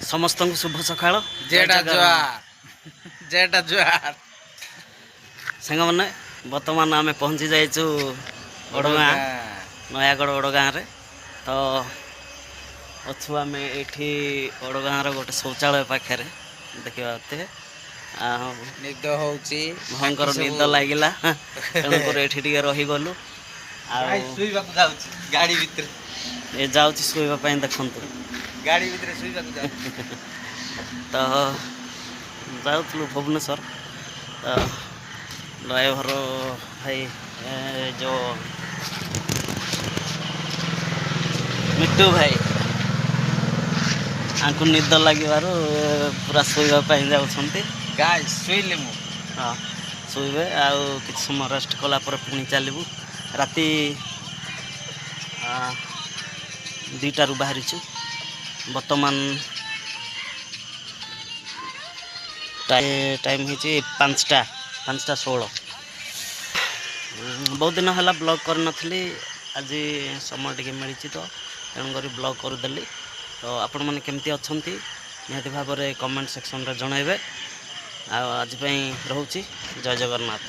समस्त शुभ सकाळ जेटा जुआर सांग मैंने बर्तमान आम पहुँची जाइचु ओडगाँ नयागढ़ ओडगाँ रे तो अच्छु आम ये ओडगाँ गोटे शौचालय पाखे देखा निद होउची भयंकर निद लगिला तेणुक ये रहीगलु गाड़ी भीतर ये जाऊँगी शुवाई देखु गाड़ी भीतर शुवा तो जाऊँ भुवनेश्वर तो ड्राइवर भाई जो मिट्टू भाई आंकु निद लगे पूरा शुवाई जाऊँगी शुले मु हाँ शुवे आउ कि समय रेस्ट कला पुणी चलू राति 2टारू बाहरी बर्तमान टाइम हो 5:16 बहुत दिन है ब्लॉग कर नी आज समय टे मिली तो तेणुक ब्लॉग करदेली तो आपण मैंने केमती अच्छा निहती भाव में कमेंट सेक्शन रे जनइबे आज रोचे जय जगन्नाथ।